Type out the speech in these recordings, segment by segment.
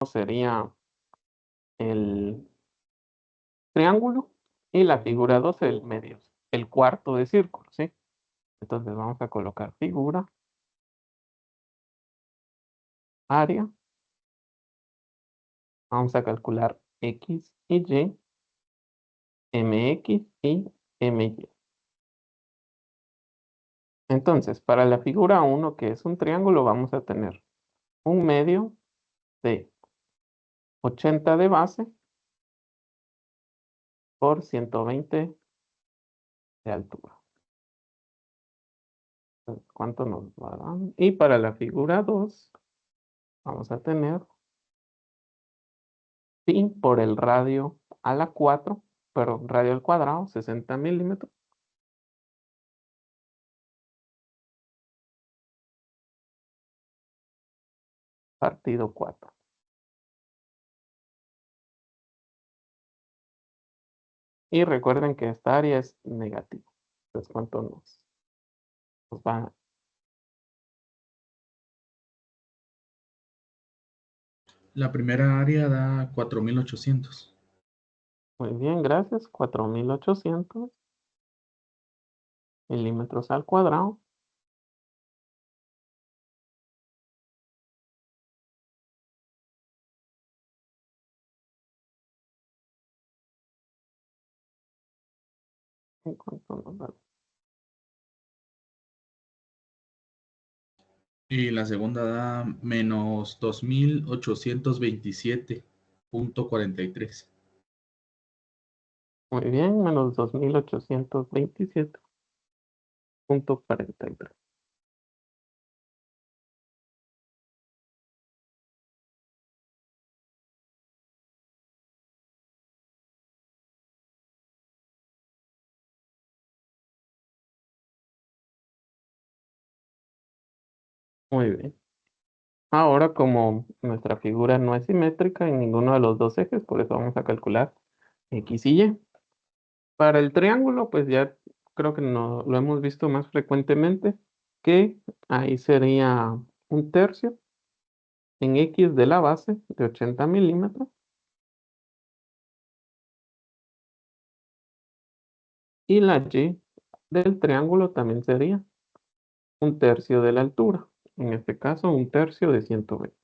sería el triángulo y la figura 2 el medio, el cuarto de círculo, ¿sí? Entonces vamos a colocar figura, área, vamos a calcular X y Y, MX y MY. Entonces, para la figura 1, que es un triángulo, vamos a tener un medio de 80 de base por 120 de altura. Entonces, ¿cuánto nos va a dar? Y para la figura 2, vamos a tener pi por el radio a la 4, perdón, radio al cuadrado, 60 milímetros. Partido 4. Y recuerden que esta área es negativa. Entonces, ¿cuánto nos va? La primera área da 4800. Muy bien, gracias. 4800 milímetros al cuadrado. ¿Y cuánto nos da? Y la segunda da menos 2827.43. Muy bien, menos 2827.43. Muy bien. Ahora, como nuestra figura no es simétrica en ninguno de los dos ejes, por eso vamos a calcular X y Y. Para el triángulo, pues ya creo que no, lo hemos visto más frecuentemente, que ahí sería un tercio en X de la base de 80 milímetros. Y la Y del triángulo también sería un tercio de la altura. En este caso, un tercio de 120.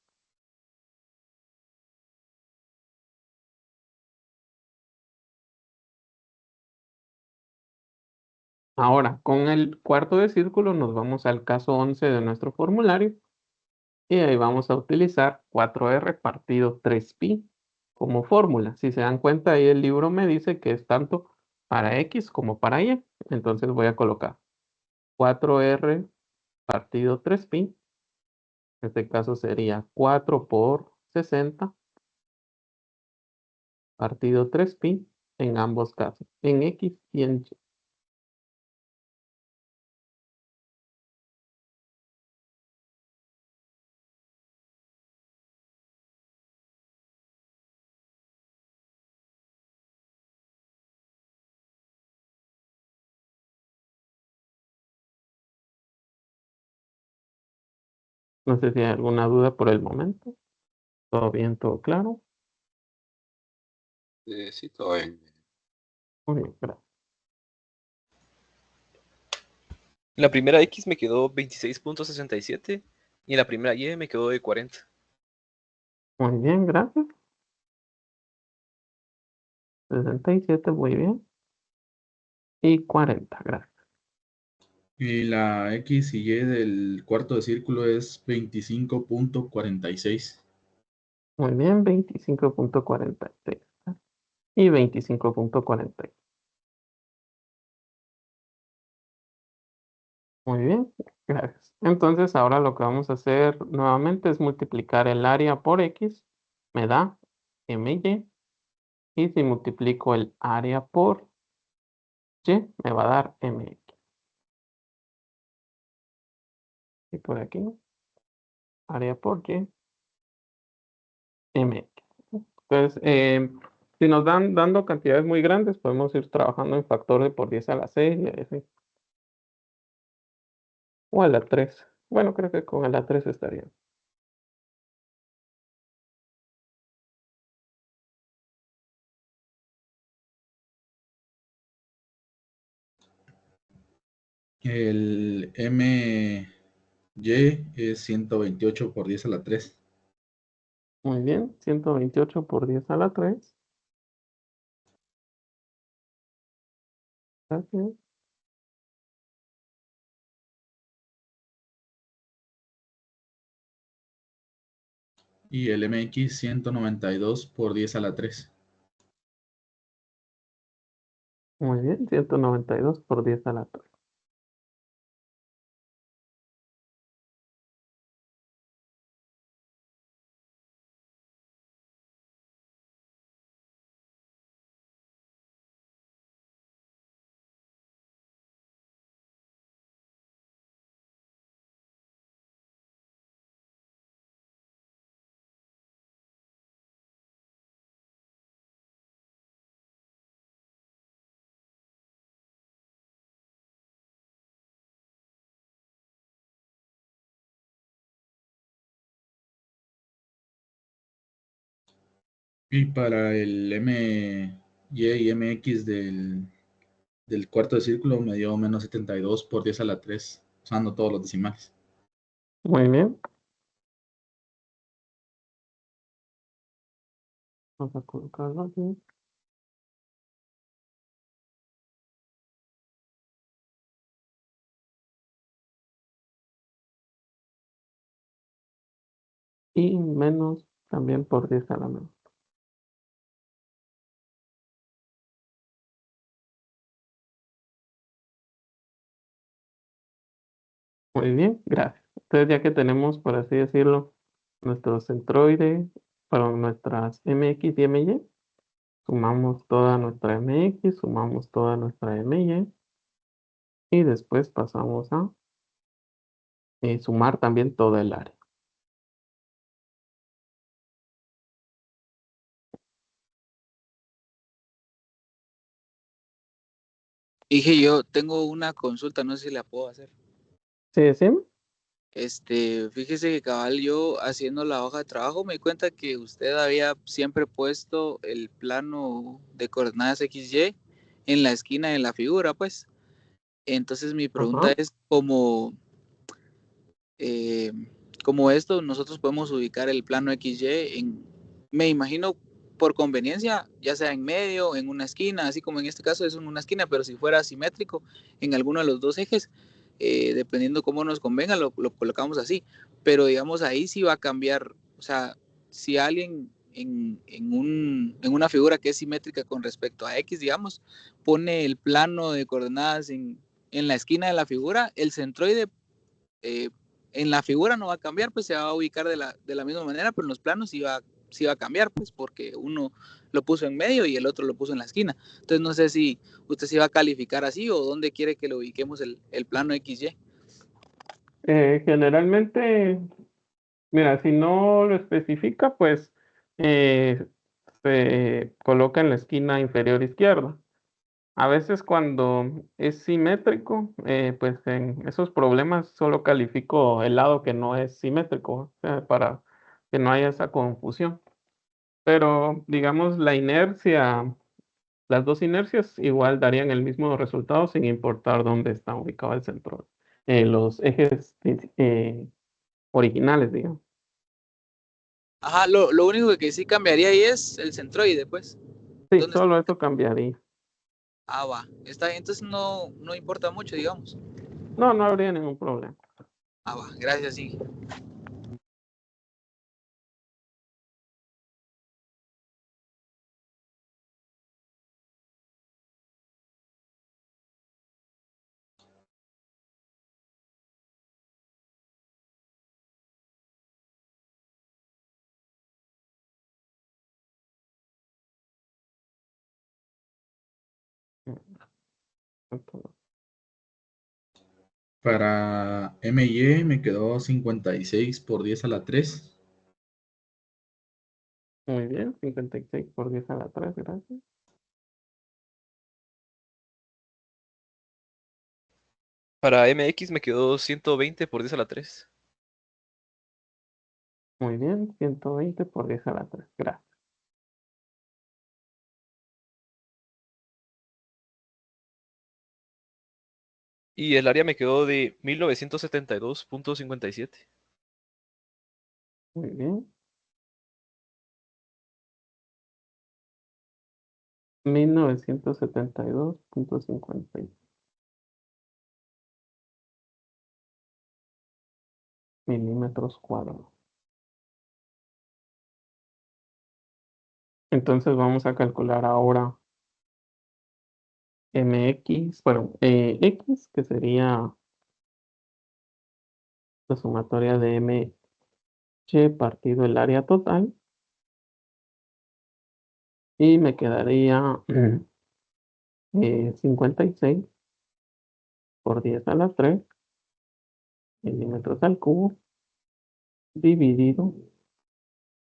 Ahora, con el cuarto de círculo nos vamos al caso 11 de nuestro formulario y ahí vamos a utilizar 4R partido 3pi como fórmula. Si se dan cuenta, ahí el libro me dice que es tanto para X como para Y. Entonces voy a colocar 4R partido 3pi. En este caso sería 4 por 60 partido 3pi en ambos casos, en X y en Y. No sé si hay alguna duda por el momento. ¿Todo bien, todo claro? Sí, todo bien. Muy bien, gracias. En la primera X me quedó 26.67 y en la primera Y me quedó de 40. Muy bien, gracias. 67, muy bien. Y 40, gracias. Y la X y Y del cuarto de círculo es 25.46. Muy bien, 25.46. Y 25.40. Muy bien, gracias. Entonces, ahora lo que vamos a hacer nuevamente es multiplicar el área por X. Me da MY. Y si multiplico el área por Y, me va a dar MX. Y por aquí, área por Y, MX. Entonces, si nos dan dando cantidades muy grandes, podemos ir trabajando en factor de por 10 a la 6 y así. O a la 3. Bueno, creo que con a la 3 estaría. El MY es 128 por 10 a la 3. Muy bien, 128 por 10 a la 3. Gracias. Y el MX 192 por 10 a la 3. Muy bien, 192 por 10 a la 3. Y para el MY y MX del cuarto de círculo me dio menos 72 por 10 a la 3, usando todos los decimales. Muy bien. Vamos a colocarlo aquí. Y menos también por 10 a la menos. Muy bien, gracias. Entonces, ya que tenemos, por así decirlo, nuestro centroide para nuestras MX y MY, sumamos toda nuestra MX, sumamos toda nuestra MY y después pasamos a sumar también todo el área. Dije, yo tengo una consulta, no sé si la puedo hacer. ¿Sí, sí? Fíjese que cabal, yo haciendo la hoja de trabajo me di cuenta que usted había siempre puesto el plano de coordenadas XY en la esquina de la figura, pues. Entonces mi pregunta Ajá. es eh, como esto, nosotros podemos ubicar el plano XY me imagino por conveniencia, ya sea en medio, en una esquina, así como en este caso es en una esquina, pero si fuera asimétrico en alguno de los dos ejes, dependiendo cómo nos convenga, lo colocamos así. Pero digamos, ahí sí va a cambiar, o sea, si alguien en una figura que es simétrica con respecto a X, digamos, pone el plano de coordenadas en la esquina de la figura, el centroide eh, en la figura no va a cambiar, pues se va a ubicar de la misma manera, pero en los planos sí va a cambiar, pues porque uno lo puso en medio y el otro lo puso en la esquina. Entonces no sé si usted se va a calificar así o dónde quiere que lo ubiquemos el plano XY. Generalmente, mira, si no lo especifica, pues se coloca en la esquina inferior izquierda. A veces cuando es simétrico, pues en esos problemas solo califico el lado que no es simétrico, o sea, para que no haya esa confusión. Pero digamos la inercia, las dos inercias igual darían el mismo resultado sin importar dónde está ubicado el centro, los ejes originales, digamos. Ajá, lo único que sí cambiaría ahí es el centroide, pues. Sí, ¿Dónde está? solo eso cambiaría. Ah, va. Está bien, entonces no importa mucho, digamos. No, no habría ningún problema. Ah, va. Gracias, sí. Para MY me quedó 56 por 10 a la 3. Muy bien, 56 por 10 a la 3, gracias. Para MX me quedó 120 por 10 a la 3. Muy bien, 120 por 10 a la 3, gracias. Y el área me quedó de 1972.57. Muy bien. 1972.50 milímetros cuadrados. Entonces vamos a calcular ahora mx, bueno, x, que sería la sumatoria de my partido el área total, y me quedaría 56 por 10 a la 3 milímetros al cubo dividido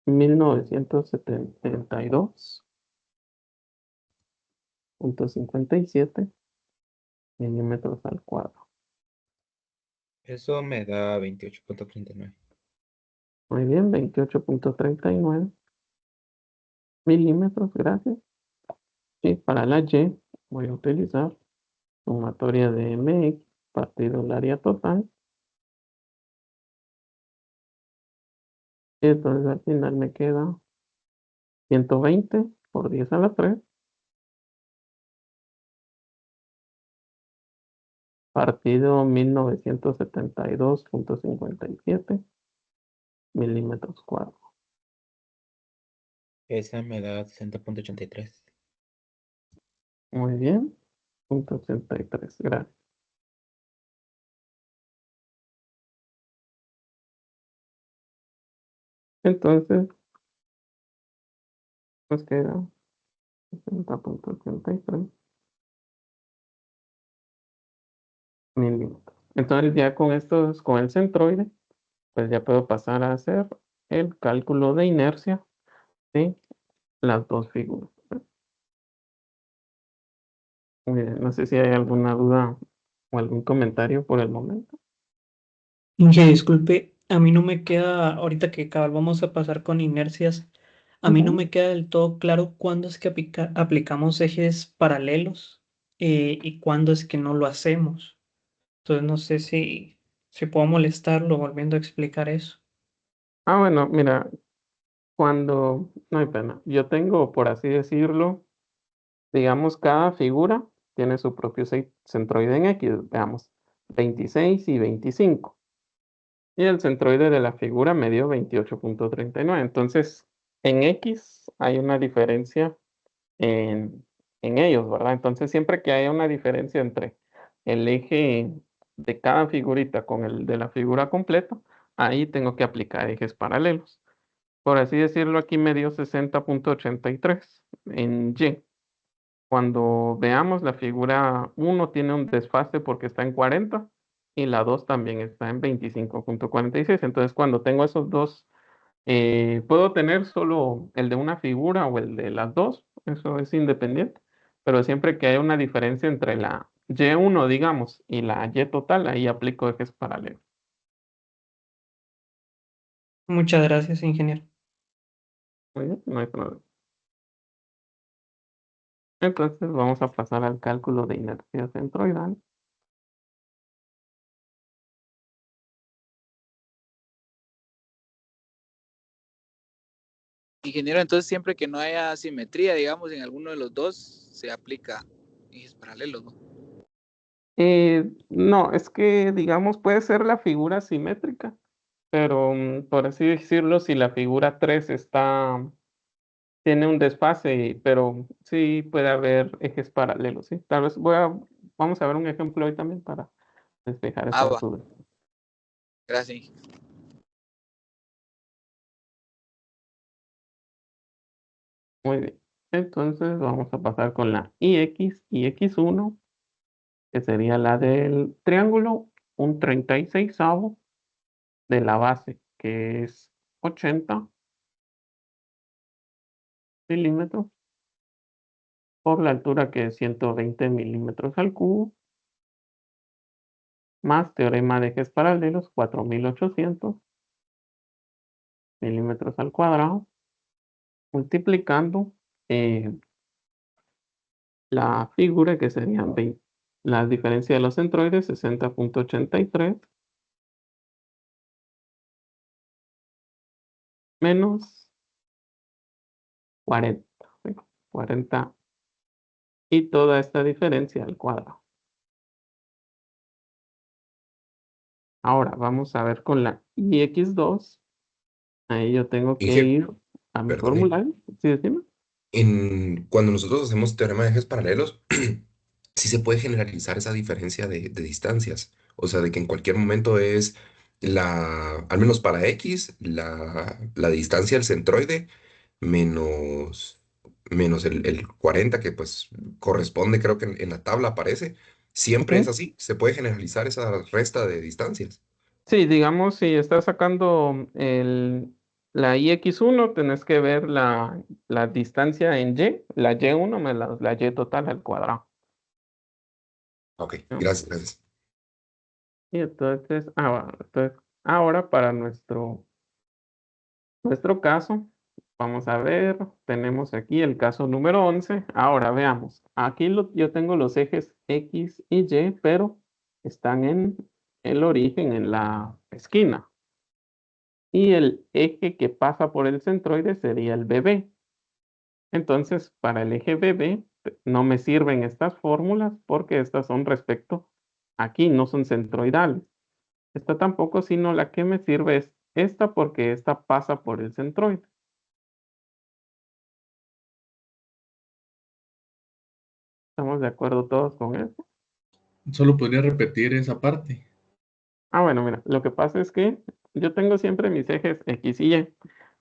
1972.57 milímetros al cuadrado. Eso me da 28.39. Muy bien, 28.39 milímetros, gracias. Y para la y voy a utilizar sumatoria de mx partido el área total. Y entonces al final me queda 120 por 10 a la 3 partido 1972.57 milímetros cuadrados. Esa me da 60.83. Muy bien, 0.83, gracias. Entonces nos queda 60.83 milímetros. Entonces ya con estos, con el centroide, pues ya puedo pasar a hacer el cálculo de inercia de las dos figuras. Muy bien, no sé si hay alguna duda o algún comentario por el momento. Inge, disculpe, a mí no me queda, ahorita que vamos a pasar con inercias, a mí no me queda del todo claro cuándo es que aplicamos ejes paralelos y cuándo es que no lo hacemos. Entonces no sé si puedo molestarlo volviendo a explicar eso. Bueno, mira, cuando, no hay pena, yo tengo, por así decirlo, digamos, cada figura tiene su propio centroide en X, veamos, 26 y 25. Y el centroide de la figura me dio 28.39. Entonces, en X hay una diferencia en ellos, ¿verdad? Entonces, siempre que haya una diferencia entre el eje de cada figurita con el de la figura completa, ahí tengo que aplicar ejes paralelos. Por así decirlo, aquí me dio 60.83 en Y. Cuando veamos la figura 1 tiene un desfase porque está en 40 y la 2 también está en 25.46. Entonces, cuando tengo esos dos, puedo tener solo el de una figura o el de las dos, eso es independiente, pero siempre que haya una diferencia entre la Y1, digamos, y la Y total, ahí aplico ejes paralelos. Muchas gracias, ingeniero. Muy bien, no hay problema. Entonces, vamos a pasar al cálculo de inercia centroidal. Ingeniero, entonces siempre que no haya simetría, digamos, en alguno de los dos, se aplica ejes paralelos, ¿no? No, es que, digamos, puede ser la figura simétrica, pero por así decirlo, si la figura 3 tiene un desfase, pero sí puede haber ejes paralelos, ¿sí? Tal vez vamos a ver un ejemplo hoy también para despejar esas Va. dudas. Gracias. Muy bien. Entonces vamos a pasar con la IX y X1, que sería la del triángulo, un 36avo de la base, que es 80 milímetros, por la altura, que es 120 milímetros al cubo, más teorema de ejes paralelos, 4800 milímetros al cuadrado, multiplicando la figura, que serían La diferencia de los centroides, 60.83 menos 40. ¿sí? 40 y toda esta diferencia al cuadrado. Ahora vamos a ver con la IX2. Ahí yo tengo que Inge, ir a mi perdone. formulario. ¿Sí, decime? Cuando nosotros hacemos teorema de ejes paralelos, sí se puede generalizar esa diferencia de distancias. O sea, de que en cualquier momento es al menos para X, la distancia del centroide menos, menos el 40 que pues corresponde, creo que en la tabla aparece. Siempre es Ujú. así, se puede generalizar esa resta de distancias. Sí, digamos, si estás sacando la IX1, tenés que ver la distancia en Y, la Y1 más la Y total al cuadrado. Ok, ¿no? gracias, gracias. Y entonces, ahora para nuestro caso, vamos a ver, tenemos aquí el caso número 11. Ahora veamos, aquí yo tengo los ejes X y Y, pero están en el origen, en la esquina. Y el eje que pasa por el centroide sería el BB. Entonces, para el eje BB no me sirven estas fórmulas porque estas son respecto, aquí no son centroidales. Esta tampoco, sino la que me sirve es esta porque esta pasa por el centroide. ¿Estamos de acuerdo todos con eso? Solo podría repetir esa parte. Bueno, mira, lo que pasa es que yo tengo siempre mis ejes X y Y.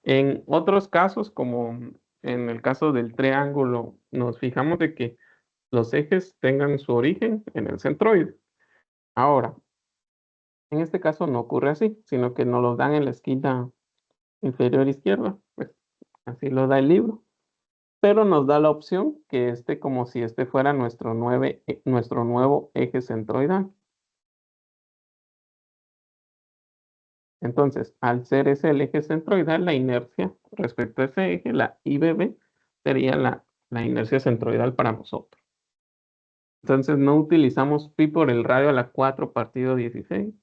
En otros casos, como en el caso del triángulo, nos fijamos de que los ejes tengan su origen en el centroide. Ahora, en este caso no ocurre así, sino que nos los dan en la esquina inferior izquierda. Pues así lo da el libro. Pero nos da la opción que como si este fuera nuestro nuevo eje centroidal. Entonces, al ser ese el eje centroidal, la inercia respecto a ese eje, la IBB, sería la inercia centroidal para nosotros. Entonces, no utilizamos pi por el radio a la 4 partido 16,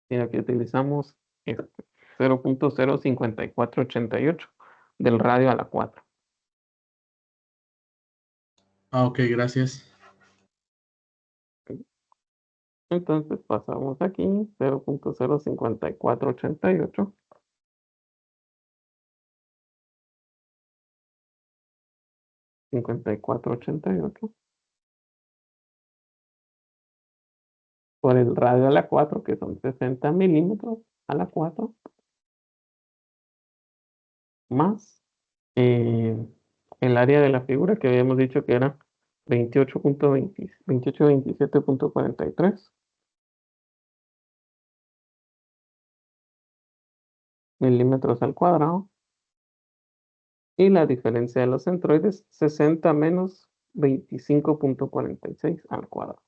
sino que utilizamos este, 0.05488 del radio a la 4. Ok, gracias. Entonces, pasamos aquí 0.05488. 5488 por el radio a la 4, que son 60 milímetros a la 4, más eh, el área de la figura que habíamos dicho que era 28.27.43 milímetros al cuadrado, y la diferencia de los centroides 60 menos 25.46 al cuadrado.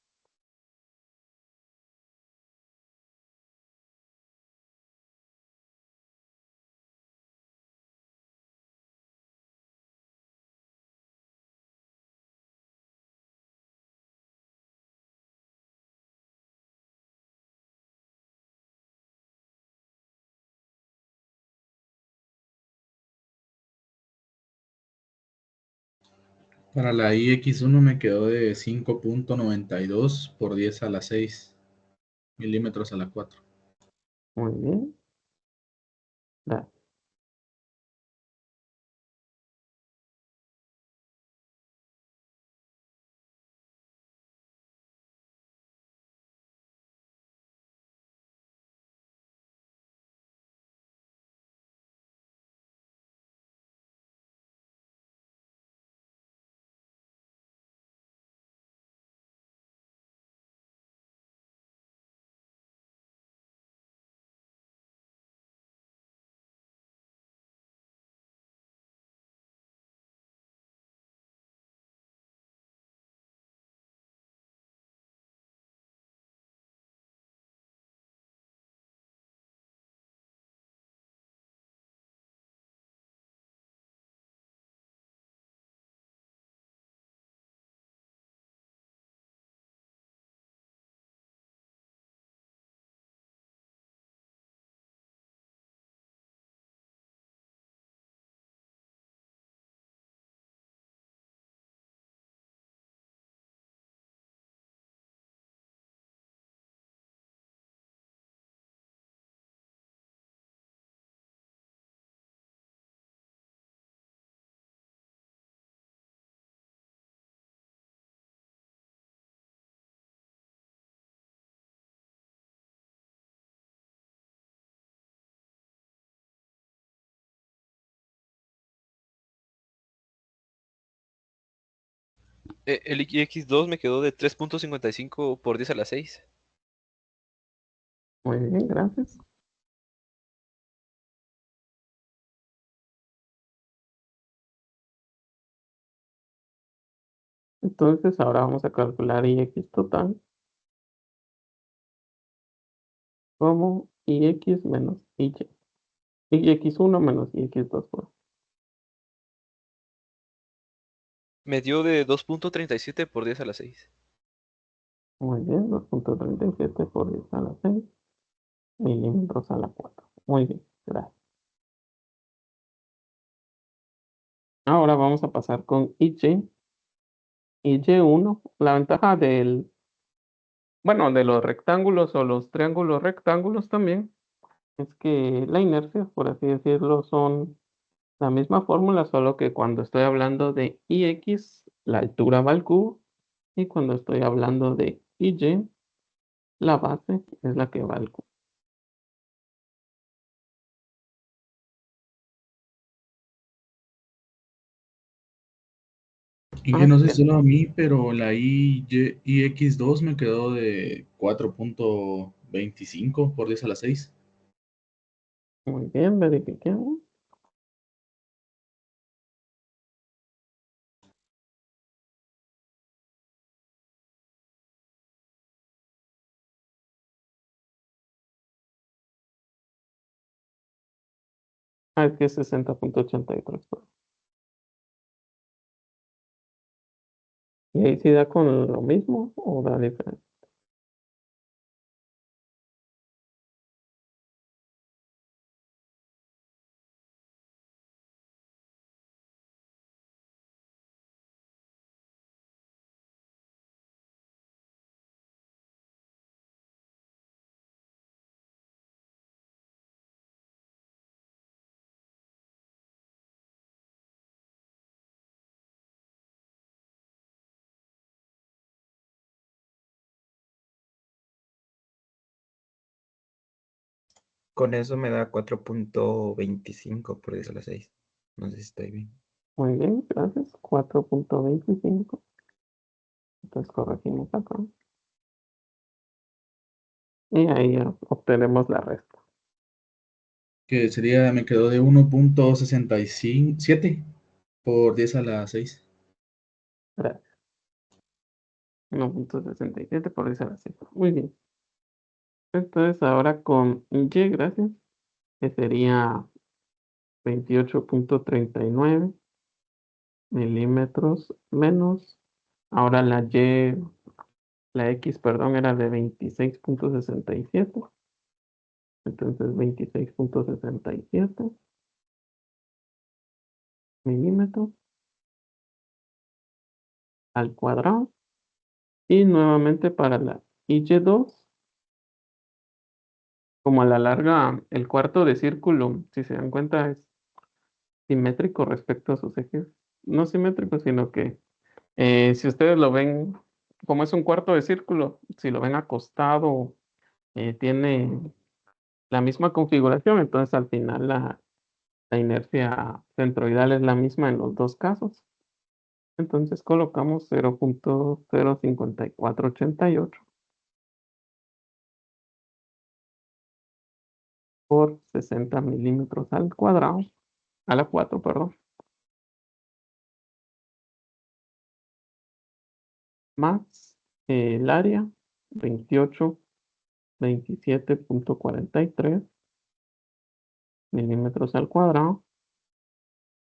Para la IX1 me quedó de 5.92 por 10 a la 6 milímetros a la 4. Muy bien. Gracias. El x2 me quedó de 3.55 por 10 a la 6. Muy bien, gracias. Entonces ahora vamos a calcular ix total como ix menos y. Ix1 menos ix2 por. Me dio de 2.37 por 10 a la 6. Muy bien, 2.37 por 10 a la 6 milímetros a la 4. Muy bien, gracias. Ahora vamos a pasar con y. Y1, la ventaja de los rectángulos o los triángulos rectángulos también, es que la inercia, por así decirlo, son la misma fórmula, solo que cuando estoy hablando de ix, la altura va al cubo, y cuando estoy hablando de y, la base es la que va al cubo. Y Ah, que no sé bien. si solo a mí, pero la IX2 me quedó de 4.25 por 10 a la 6. Muy bien, verifiquemos. Es que es 60.83. ¿Y ahí sí da con lo mismo o da diferente? Con eso me da 4.25 por 10 a la 6. No sé si estoy bien. Muy bien, gracias. 4.25. Entonces corregimos acá. Y ahí ya obtenemos la resta. Que sería, me quedó de 1.67 por 10 a la 6. Gracias. 1.67 por 10 a la 6. Muy bien. Entonces ahora con y, gracias, que sería 28.39 milímetros menos. Ahora la x, perdón, era de 26.67. Entonces 26.67 milímetros al cuadrado. Y nuevamente para la y2, como a la larga, el cuarto de círculo, si se dan cuenta, es simétrico respecto a sus ejes. No simétrico, sino que si ustedes lo ven, como es un cuarto de círculo, si lo ven acostado, tiene la misma configuración, entonces al final la inercia centroidal es la misma en los dos casos. Entonces colocamos 0.05488 por 60 milímetros al cuadrado, a la 4, perdón, más el área 27.43 milímetros al cuadrado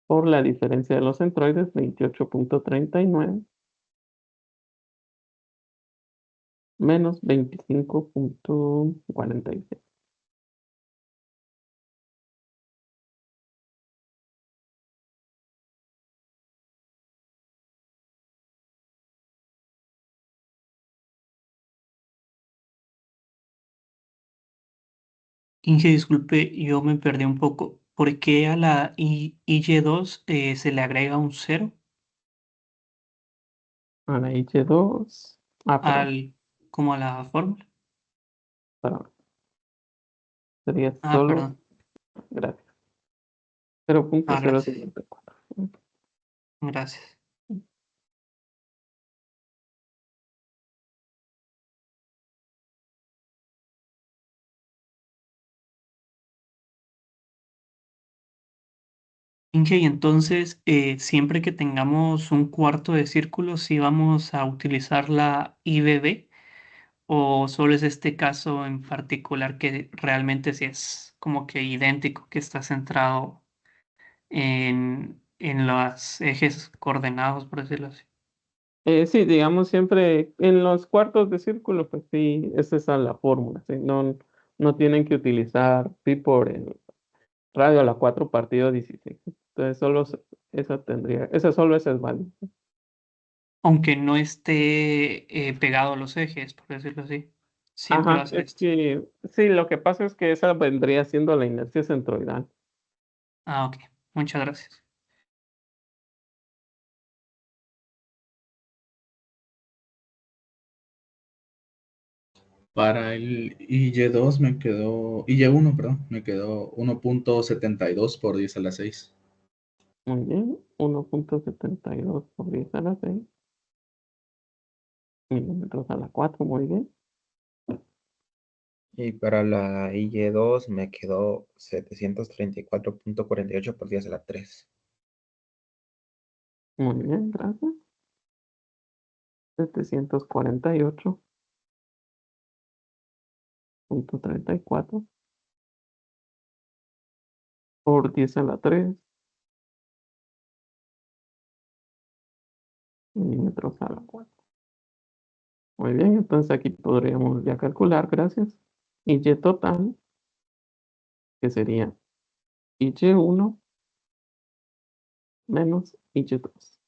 por la diferencia de los centroides 28.39 menos 25.46. Inge, disculpe, yo me perdí un poco. ¿Por qué a la y2 se le agrega un 0 A la H2, perdón, como a la fórmula? perdón, sería solo, Perdón. gracias, 0.054. Gracias. Gracias. Inge, y entonces, siempre que tengamos un cuarto de círculo, ¿sí vamos a utilizar la IBB? ¿O solo es este caso en particular que realmente sí es como que idéntico, que está centrado en los ejes coordenados, por decirlo así? Sí, digamos siempre en los cuartos de círculo, pues sí, es esa la fórmula, ¿sí? No, no tienen que utilizar pi por el radio a la 4 partido 16. Entonces esa solo esa es válida. Aunque no esté pegado a los ejes, por decirlo así. Siempre va a Ajá, ser es esto. que sí, lo que pasa es que esa vendría siendo la inercia centroidal. Ah, ok. Muchas gracias. Para el IY2 me quedó, IY1, perdón, me quedó 1.72 por 10 a la 6. Muy bien, 1.72 por 10 a la 6 milímetros a la 4, muy bien. Y para la IY2 me quedó 734.48 por 10 a la 3. Muy bien, gracias. 748.34 por 10 a la 3 milímetros a la 4. Muy bien, entonces aquí podríamos ya calcular, gracias. Y Y total, que sería Y1 menos Y2.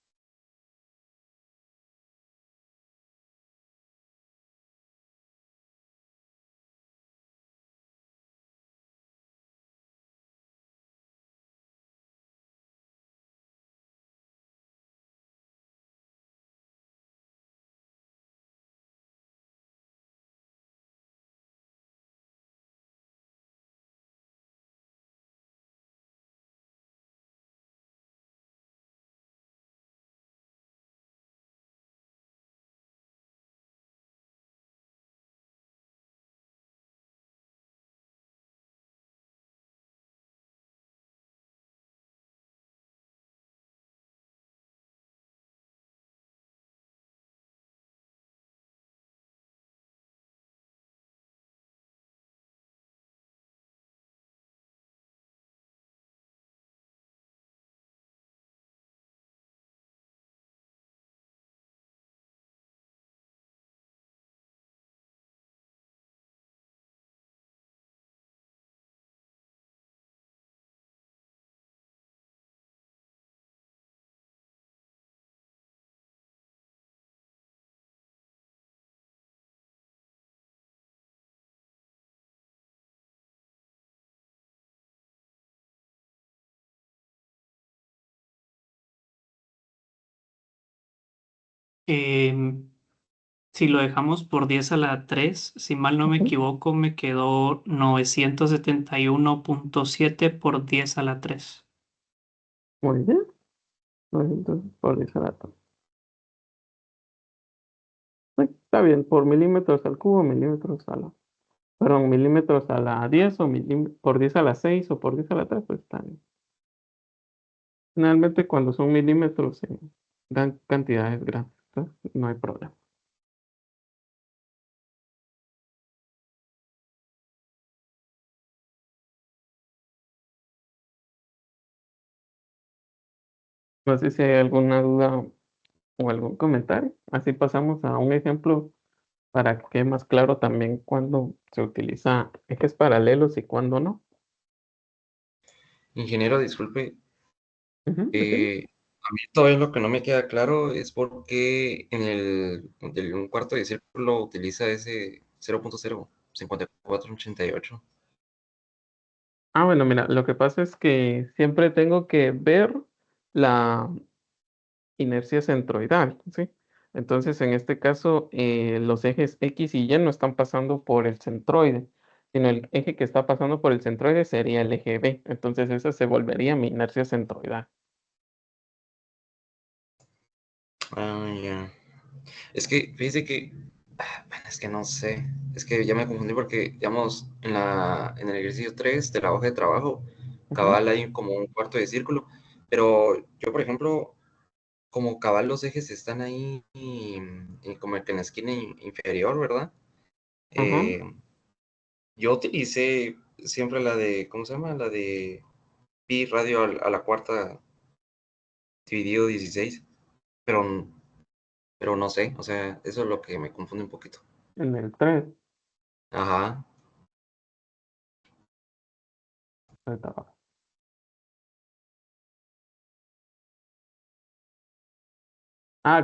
Em, si lo dejamos por 10 a la 3, si mal no me Ujú. equivoco, me quedó 971.7 por 10 a la 3. Muy bien. Entonces, por 10 a la 3. Está bien, por milímetros al cubo, perdón, milímetros a la 10 o por 10 a la 6 o por 10 a la 3, pues está bien. Finalmente, cuando son milímetros, dan cantidades grandes, entonces no hay problema. No sé si hay alguna duda o algún comentario. Así pasamos a un ejemplo para que quede más claro también cuando se utiliza ejes paralelos y cuando no. Ingeniero, disculpe, Ujú, decime. a mí todavía lo que no me queda claro es por qué en un cuarto de círculo utiliza ese 0.05488. Bueno, mira, lo que pasa es que siempre tengo que ver la inercia centroidal, ¿sí? Entonces, en este caso, los ejes X y Y no están pasando por el centroide, sino el eje que está pasando por el centroide sería el eje B. Entonces, esa se volvería mi inercia centroidal. Ah, ya. Es que, fíjese que, bueno, es que no sé, es que ya me confundí porque, digamos, en el ejercicio 3 de la hoja de trabajo, Ujú. cabal hay como un cuarto de círculo, Pero yo, por ejemplo, como cabal los ejes están ahí y como que en la esquina inferior, ¿verdad? Ajá. Eh, yo utilicé siempre la de, ¿cómo se llama? La de pi radio a la cuarta dividido 16, pero, pero no sé, o sea, eso es lo que me confunde un poquito. En el 3. Ajá,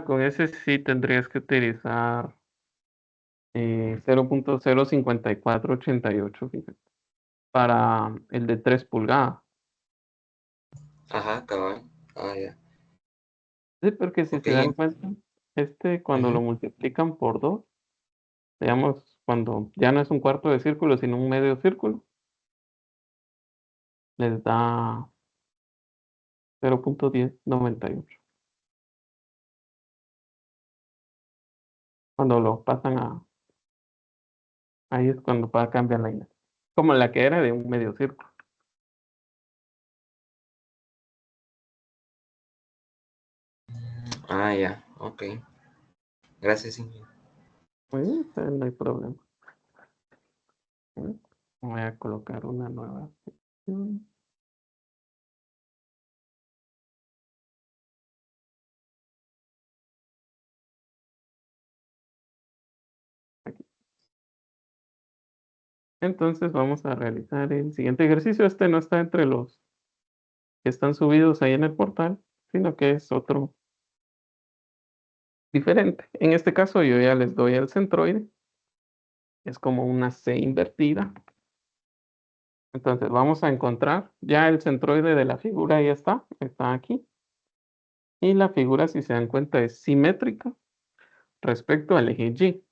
Con ese sí tendrías que utilizar 0.05488, fíjate, para el de 3 pulgadas. ajá, cabal. Ah, ya. Sí, porque si Ok. se dan cuenta, cuando lo Ujú. multiplican por 2, digamos, cuando ya no es un cuarto de círculo, sino un medio círculo, les da 0.1098. Cuando lo pasan ahí es cuando cambiar la imagen. Como la que era de un medio círculo. Ah, ya, ok. Gracias, Inge. Muy bien, no hay problema. ¿Eh? Voy a colocar una nueva sección. Aquí. Entonces vamos a realizar el siguiente ejercicio. Este no está entre los que están subidos ahí en el portal, sino que es otro diferente. En este caso yo ya les doy el centroide. Es como una C invertida. Entonces vamos a encontrar ya el centroide de la figura, ya está aquí. Y la figura, si se dan cuenta, es simétrica respecto al eje Y.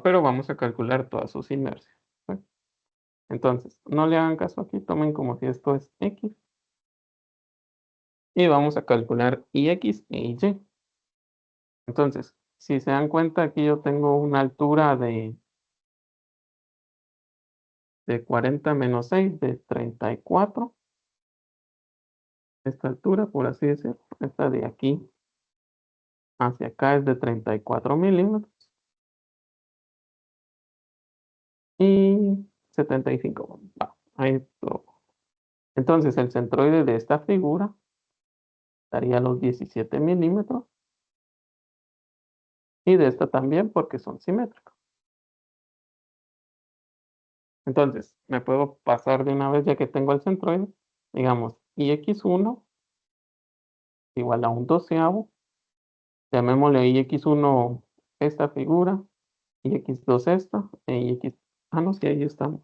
Pero vamos a calcular todas sus inercias. ¿Sí? Entonces, no le hagan caso aquí, tomen como si esto es X. Y vamos a calcular IX e Y. Entonces, si se dan cuenta, aquí yo tengo una altura de 40 menos 6 de 34. Esta altura, por así decirlo, esta de aquí hacia acá es de 34 milímetros y 75. Ahí esto. Entonces, el centroide de esta figura daría los 17 milímetros y de esta también porque son simétricos. Entonces, me puedo pasar de una vez ya que tengo el centroide, digamos, ix1 igual a un doceavo, llamémosle ix1 esta figura, ix2 esta, ix, no, sí, ahí estamos.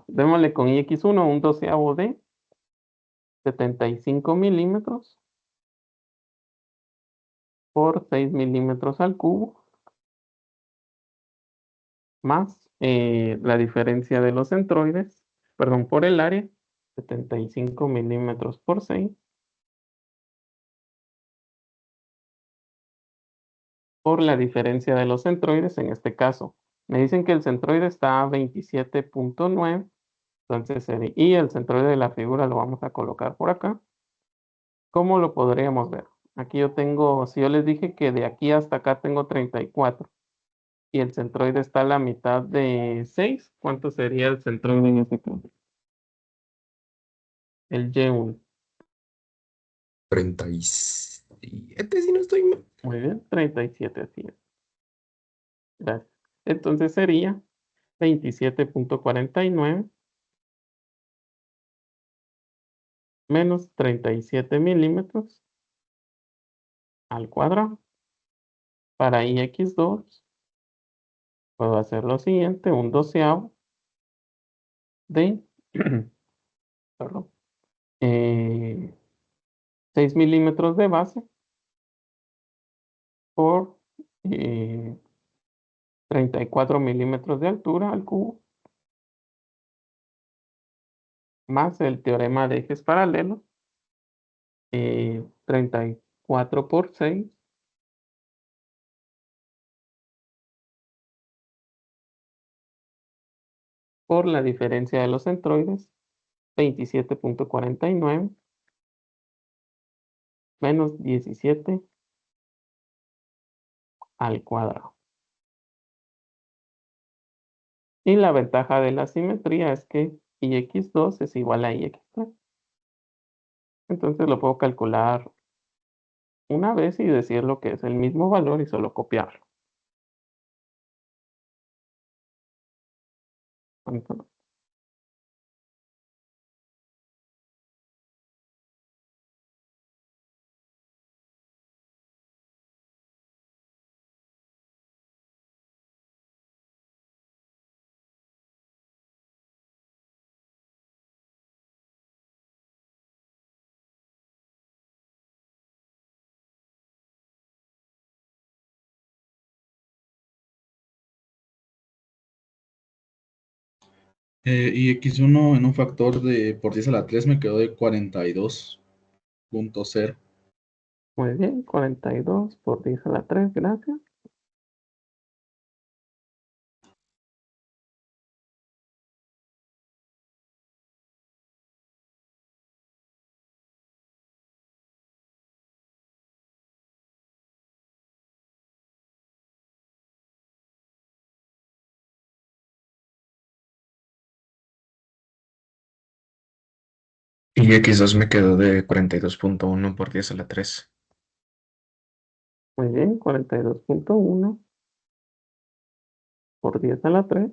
Démosle con ix1 un doceavo de 75 milímetros por 6 milímetros al cubo, más la diferencia de los centroides, perdón, por el área, 75 milímetros por 6, por la diferencia de los centroides, en este caso. Me dicen que el centroide está a 27.9, entonces y el centroide de la figura lo vamos a colocar por acá. ¿Cómo lo podríamos ver? Aquí yo tengo, si yo les dije que de aquí hasta acá tengo 34 y el centroide está a la mitad de 6, ¿cuánto sería el centroide en este caso? El Y1. 37, si no estoy mal. Muy bien, 37, así es. Gracias. Entonces sería 27.49 menos 37 milímetros al cuadrado. Para ix2 puedo hacer lo siguiente, un doceavo de, perdón, 6 milímetros de base por 34 milímetros de altura al cubo, más el teorema de ejes paralelos, 34 por 6 por la diferencia de los centroides, 27.49 menos 17 al cuadrado. Y la ventaja de la simetría es que ix2 es igual a ix3. Entonces lo puedo calcular una vez y decir lo que es el mismo valor y solo copiarlo. Entonces, Y x1 en un factor de por 10 a la 3 me quedó de 42.0. muy bien, 42 por 10 a la 3, gracias. Y x2 me quedó de 42.1 por 10 a la 3. Muy bien, 42.1 por 10 a la 3.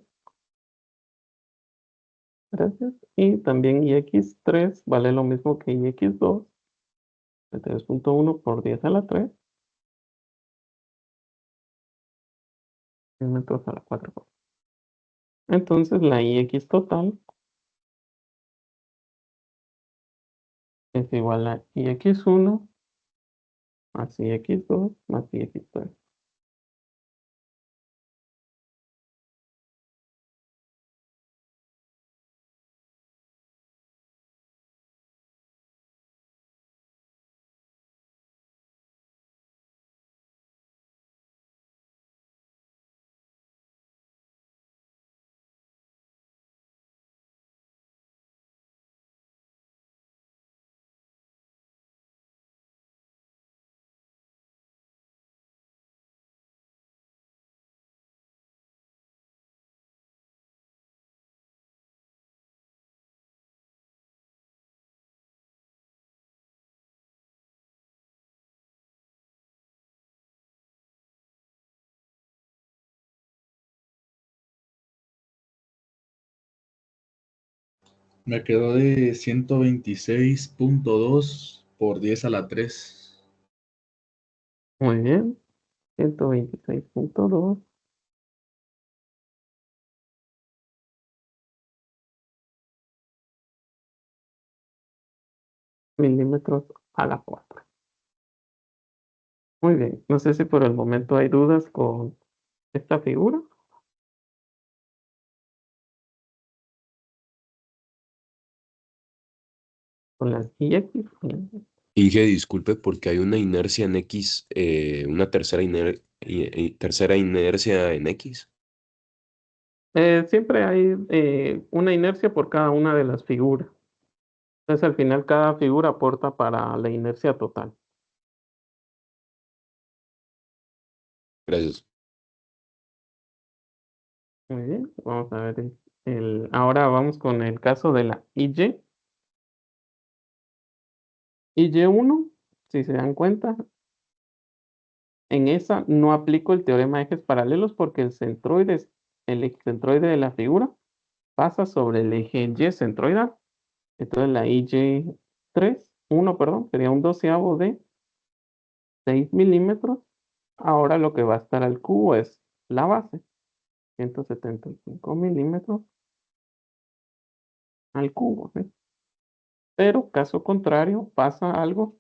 Gracias. Y también ix3 vale lo mismo que ix2. 43.1 por 10 a la 3. Metros a la 4. Entonces la ix total es igual a ix1 más ix2 más ix3. Me quedó de 126.2 por 10 a la 3. Muy bien. 126.2 milímetros a la 4. Muy bien. No sé si por el momento hay dudas con esta figura. Con las ix. Y que disculpe porque hay una inercia en X, una tercera inercia en X. Siempre hay una inercia por cada una de las figuras. Entonces al final cada figura aporta para la inercia total. Gracias. Muy bien, vamos a ver ahora vamos con el caso de la IY. IY1, si se dan cuenta, en esa no aplico el teorema de ejes paralelos porque el eje centroide de la figura pasa sobre el eje Y centroidal. Entonces la IY1, perdón, sería un doceavo de 6 milímetros. Ahora lo que va a estar al cubo es la base, 175 milímetros al cubo, ¿sí? Pero caso contrario, pasa algo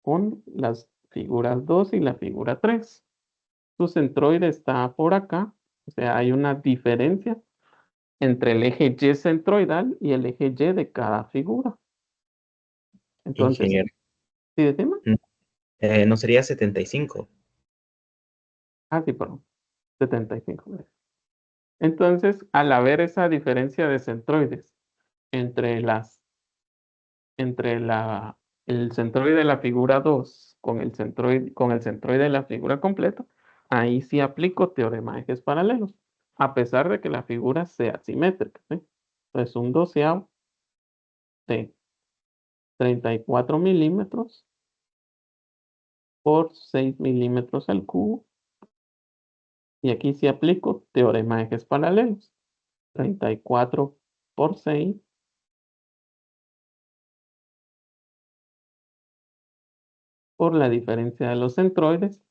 con las figuras 2 y la figura 3. Su centroide está por acá, o sea, hay una diferencia entre el eje Y centroidal y el eje Y de cada figura. Entonces, Ingeniero, ¿sí decimos? ¿no sería 75? Ah, sí, perdón, 75. Entonces, al haber esa diferencia de centroides entre las entre el centroide de la figura 2 con el centroide de la figura completa, ahí sí aplico teorema de ejes paralelos, a pesar de que la figura sea simétrica, ¿sí? Entonces, un doceavo de 34 milímetros por 6 milímetros al cubo. Y aquí sí aplico teorema de ejes paralelos. 34 por 6 por la diferencia de los centroides.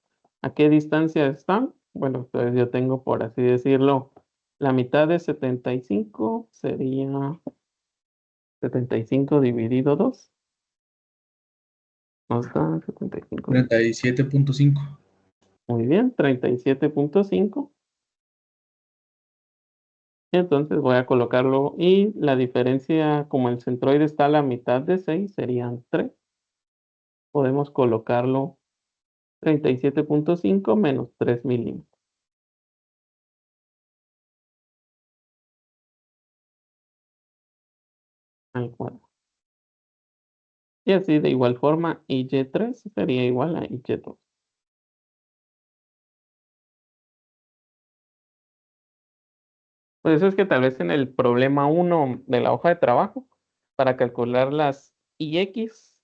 ¿A qué distancia están? Bueno, entonces yo tengo, por así decirlo, la mitad de 75 sería 75 dividido 2. Nos da 75. 37.5. Muy bien, 37.5. Entonces voy a colocarlo y la diferencia, como el centroide está a la mitad de 6, serían 3. Podemos colocarlo 37.5 menos 3 milímetros al cuadrado. Y así de igual forma, y3 sería igual a y2. Por eso es que tal vez en el problema 1 de la hoja de trabajo, para calcular las ix,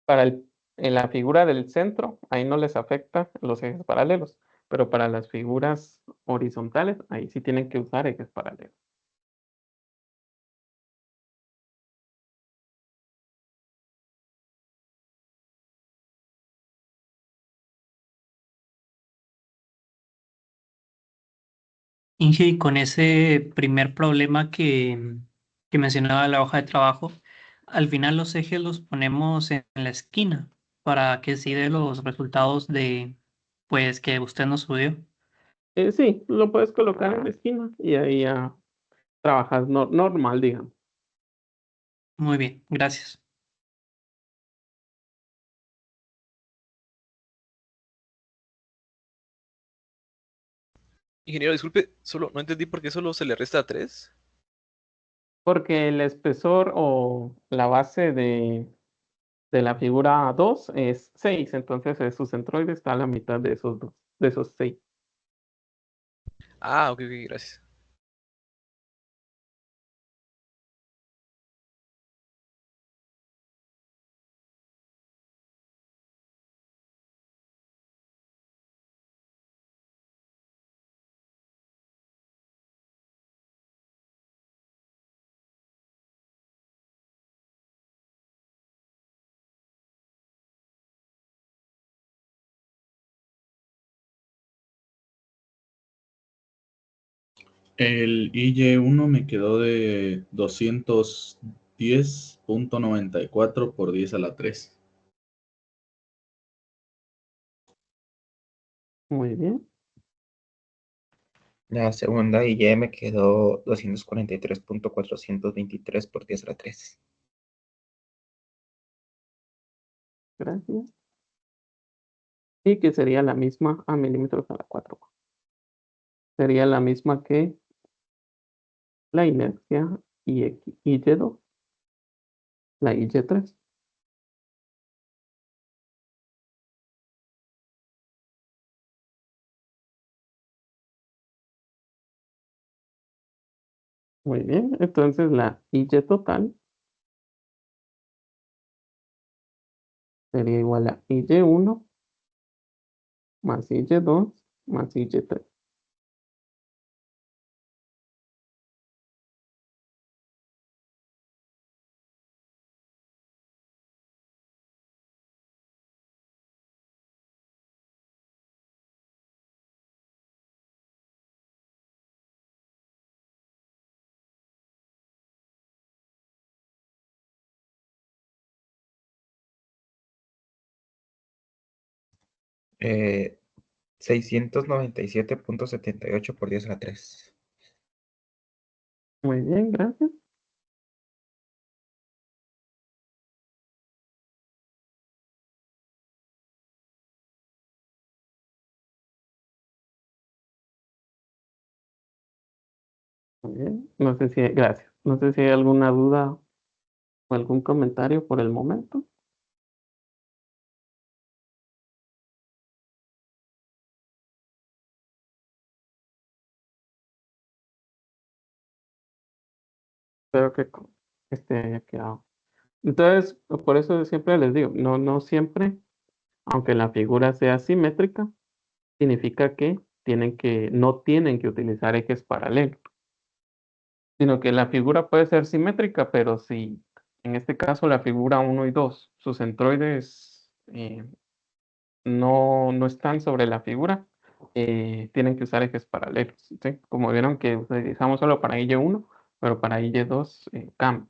para en la figura del centro, ahí no les afecta los ejes paralelos, pero para las figuras horizontales, ahí sí tienen que usar ejes paralelos. Inge, y con ese primer problema que mencionaba la hoja de trabajo, al final los ejes los ponemos en la esquina para que sí dé los resultados de, pues, que usted nos subió. Sí, lo puedes colocar en la esquina y ahí ya trabajas normal, digamos. Muy bien, gracias. Ingeniero, disculpe, solo no entendí por qué solo se le resta 3. Porque el espesor o la base de la figura 2 es 6, entonces su centroide está a la mitad de esos dos, de esos 6. Ah, ok, ok, gracias. El IY1 me quedó de 210.94 por 10 a la 3. Muy bien, La segunda y me quedó 243.423 por 10 a la 3. gracias. Y que sería la misma a milímetros a la 4. Sería la misma que la inercia y2, la y3. Muy bien, entonces la y total sería igual a y1 más y2 más y3. Eh, 697.78 por 10 a la 3. Muy bien, gracias. Muy bien. No sé si, gracias. No sé si hay alguna duda ¿O algún comentario por el momento? Espero que haya quedado. Entonces, por eso siempre les digo, no siempre, aunque la figura sea simétrica, significa que no tienen que utilizar ejes paralelos, sino que la figura puede ser simétrica, pero si en este caso la figura 1 y 2, sus centroides no están sobre la figura, tienen que usar ejes paralelos, ¿sí? Como vieron que utilizamos solo para Y1, pero para Y2 cambia.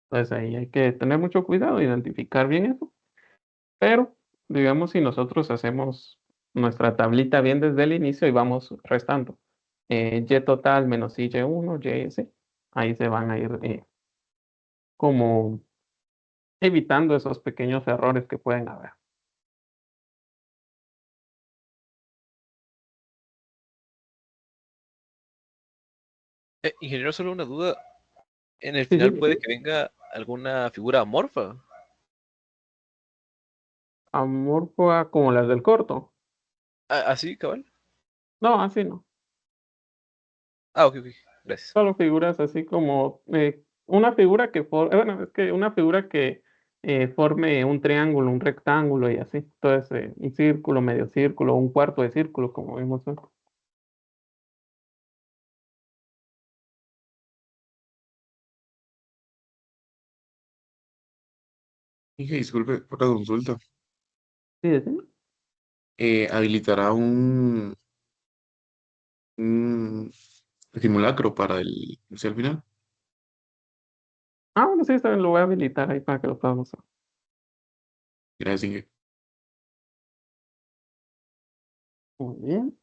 Entonces ahí hay que tener mucho cuidado, identificar bien eso. Pero, digamos, si nosotros hacemos nuestra tablita bien desde el inicio y vamos restando y total menos y1, ys, ahí se van a ir como evitando esos pequeños errores que pueden haber. Ingeniero, solo una duda. En el Sí, final sí, puede que venga alguna figura amorfa. amorfa como las del corto. ¿Así, cabal? No, así no. Ok, gracias. Solo figuras así como una figura bueno, es que una figura que forme un triángulo, un rectángulo y así. Entonces, un círculo, medio círculo, un cuarto de círculo, como vimos hoy. Dije, disculpe por la consulta. Sí, decime. ¿Habilitará un simulacro para hacia el final? Bueno, sí, está bien, lo voy a habilitar ahí para que lo podamos hacer. Gracias, Inge. Muy bien.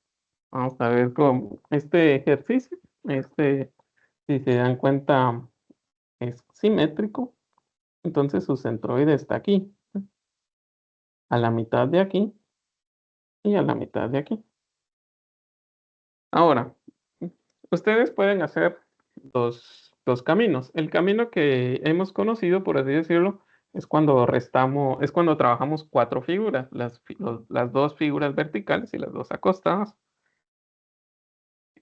Vamos a ver con este ejercicio. Si se dan cuenta, es simétrico. Entonces su centroide está aquí, a la mitad de aquí y a la mitad de aquí. Ahora, ustedes pueden hacer dos caminos. El camino que hemos conocido, por así decirlo, es cuando trabajamos cuatro figuras, las dos figuras verticales y las dos acostadas,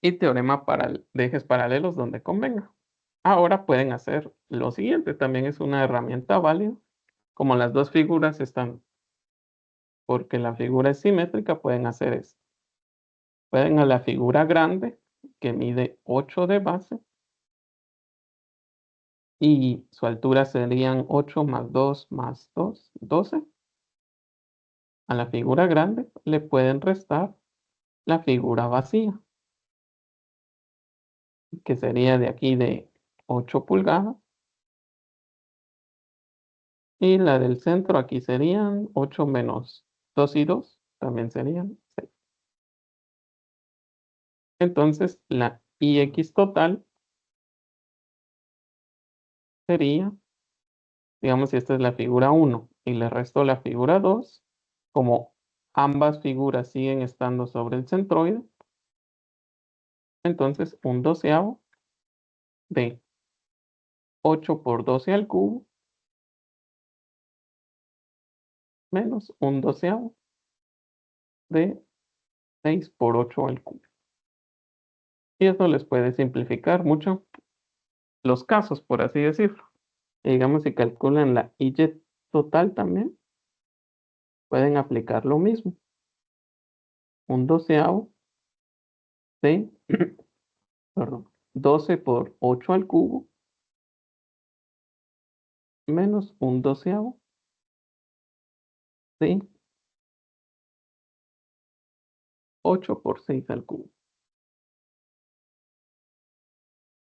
y teorema de ejes paralelos donde convenga. Ahora pueden hacer lo siguiente, también es una herramienta válida. Como las dos figuras están, porque la figura es simétrica, pueden hacer esto. Pueden a la figura grande, que mide 8 de base, y su altura serían 8 más 2 más 2, 12. A la figura grande le pueden restar la figura vacía, que sería de aquí de 8 pulgadas. Y la del centro aquí serían 8 menos 2 y 2, también serían 6. Entonces la IX total sería, digamos, si esta es la figura 1 y le resto la figura 2, como ambas figuras siguen estando sobre el centroide, entonces un doceavo de 8 por 12 al cubo menos un doceavo de 6 por 8 al cubo. Y eso les puede simplificar mucho los casos, por así decirlo. Y digamos, si calculan la Y total también, pueden aplicar lo mismo. Un doceavo de, perdón, 12 por 8 al cubo menos un doceavo de 8 por 6 al cubo.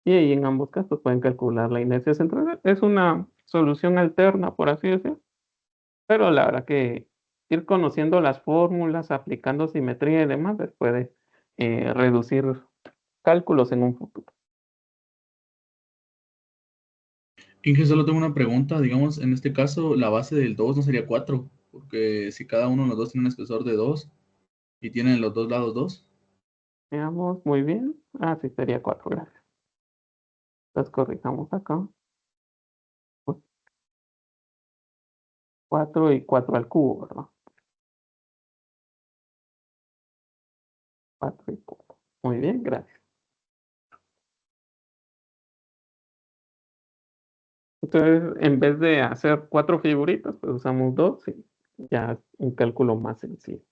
Y ahí en ambos casos pueden calcular la inercia central. Es una solución alterna, por así decirlo. Pero la verdad que ir conociendo las fórmulas, aplicando simetría y demás, les puede reducir cálculos en un futuro. Inge, solo tengo una pregunta. Digamos, en este caso, la base del 2 no sería 4, porque si cada uno de los dos tiene un espesor de 2 y tienen los dos lados 2. Veamos, muy bien. Sí, sería 4, gracias. Entonces corrijamos acá. 4 y 4 al cubo, ¿verdad? 4 y 4. Muy bien, gracias. Entonces, en vez de hacer 4 figuritas, pues usamos 2 y ya es un cálculo más sencillo.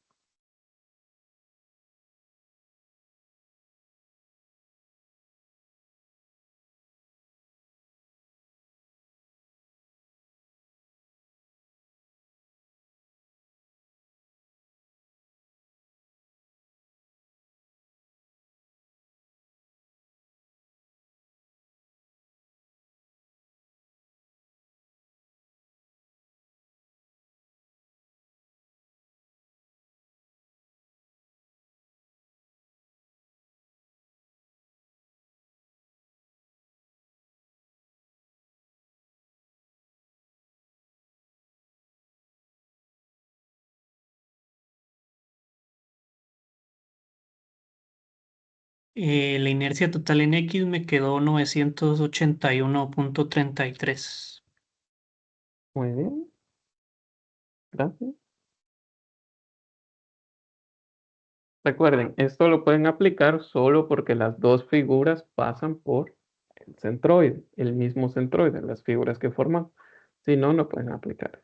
La inercia total en X me quedó 981.33. Muy bien. Gracias. Recuerden, esto lo pueden aplicar solo porque las dos figuras pasan por el centroide, el mismo centroide, las figuras que forman. Si no, no pueden aplicar.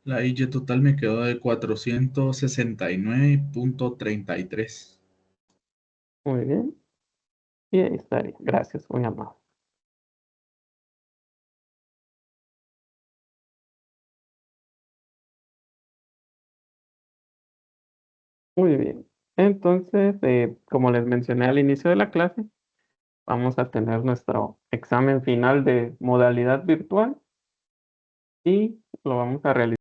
La Y total me quedó de 469.33. Muy bien. Y ahí estaría. Gracias, muy amable. Muy bien. Entonces, como les mencioné al inicio de la clase, vamos a tener nuestro examen final de modalidad virtual y lo vamos a realizar